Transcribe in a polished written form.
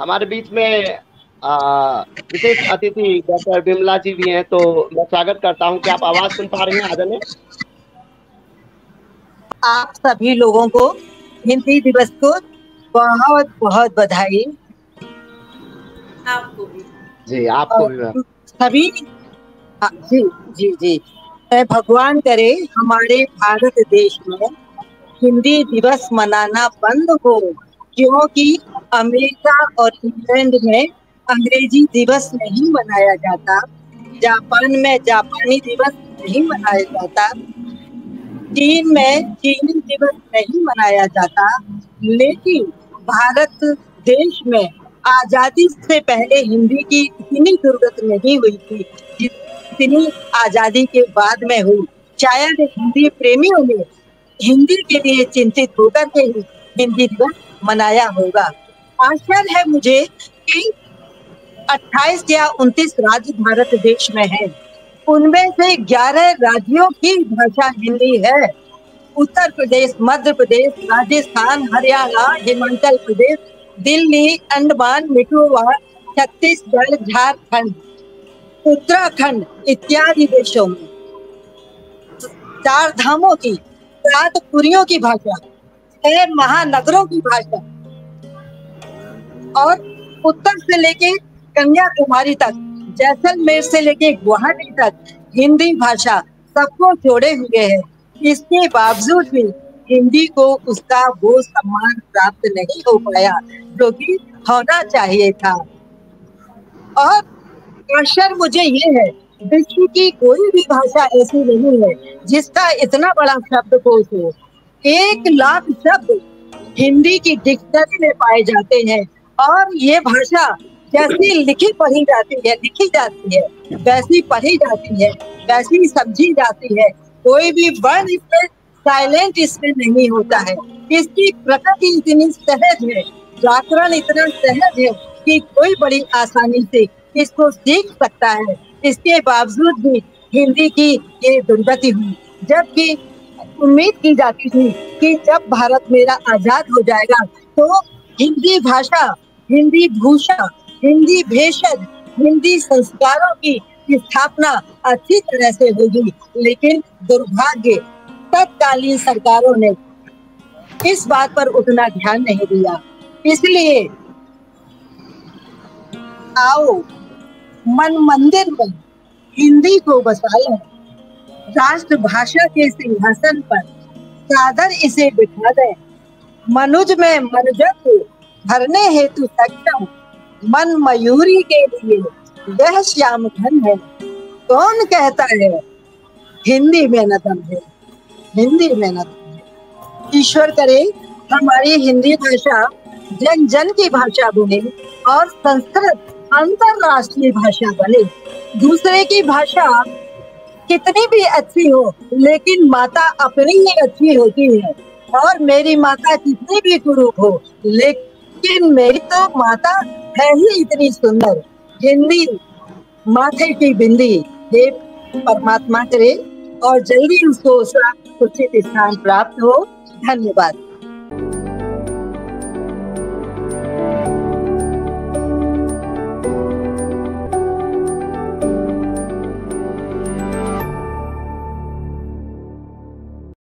हमारे बीच में विशेष अतिथि डॉक्टर विमला जी भी हैं, तो मैं स्वागत करता हूं। क्या आप आवाज सुन पा रही हैं आदरणीय? आप सभी लोगों को हिंदी दिवस को बहुत बहुत बधाई। आपको भी। जी, आपको भी मैम। सभी जी जी जी, भगवान करे हमारे भारत देश में हिंदी दिवस मनाना बंद हो, क्योंकि अमेरिका और इंग्लैंड में अंग्रेजी दिवस नहीं मनाया जाता, जापान में जापानी दिवस नहीं मनाया जाता, चीन में चीनी दिवस नहीं मनाया जाता। लेकिन भारत देश में आजादी से पहले हिंदी की इतनी जरूरत नहीं हुई थी जितनी आजादी के बाद में हुई। शायद हिंदी प्रेमियों ने हिंदी के लिए चिंतित होकर के ही हिंदी दिवस मनाया होगा। आशा है मुझे कि 28 या 29 राज्य भारत देश में हैं, उनमें से 11 राज्यों की भाषा हिंदी है। उत्तर प्रदेश, मध्य प्रदेश, राजस्थान, हरियाणा, हिमाचल प्रदेश, दिल्ली, अंडमान निकोबार, छत्तीसगढ़, झारखंड, उत्तराखंड इत्यादि देशों में 4 धामों की, 7 पुरियों की भाषा, 6 महानगरों की भाषा और उत्तर से लेके कन्याकुमारी तक, जैसलमेर से लेके गुवाहाटी तक हिंदी भाषा सबको जोड़े हुए है। इसके बावजूद भी हिंदी को उसका वो सम्मान प्राप्त नहीं हो पाया जो कि होना चाहिए था। और आश्चर्य मुझे ये है, विश्व की कोई भी भाषा ऐसी नहीं है जिसका इतना बड़ा शब्दकोश हो। 1 लाख शब्द हिंदी की डिक्शनरी में पाए जाते हैं और ये भाषा जैसी लिखी जाती है वैसी पढ़ी जाती है, वैसी समझी जाती है। कोई भी वर्ण इसमें साइलेंट इसमें नहीं होता है। इसकी प्रकृति इतनी सहज है, व्याकरण इतना सहज है कि कोई बड़ी आसानी से इसको सीख सकता है। इसके बावजूद भी हिंदी की ये दुर्गति हुई, जबकि उम्मीद की जाती थी कि जब भारत मेरा आजाद हो जाएगा तो हिंदी भाषा, हिंदी भूषा, हिंदी भेषज, हिंदी संस्कारों की स्थापना अच्छी तरह से होगी। लेकिन दुर्भाग्य तत्कालीन सरकारों ने इस बात पर उतना ध्यान नहीं दिया। इसलिए आओ मन मंदिर में हिंदी को बसाएं, राष्ट्रभाषा के सिंहासन पर सादर इसे बिठा दें। मनुज में मनजत भरने हेतु सक्षम, मन मयूरी के लिए वह श्याम घन है। कौन कहता है हिंदी में न दम है, हिंदी में न दम है। ईश्वर करे हमारी हिंदी भाषा जन जन की भाषा बने और संस्कृत अंतरराष्ट्रीय भाषा बने। दूसरे की भाषा कितनी भी अच्छी हो, लेकिन माता अपनी ही अच्छी होती है। और मेरी माता कितनी भी कुरूप हो, लेकिन मेरी तो माता है ही इतनी सुंदर। हिंदी माथे की बिंदी, हे परमात्मा करे और जल्दी उसको उसका उचित स्थान प्राप्त हो। धन्यवाद।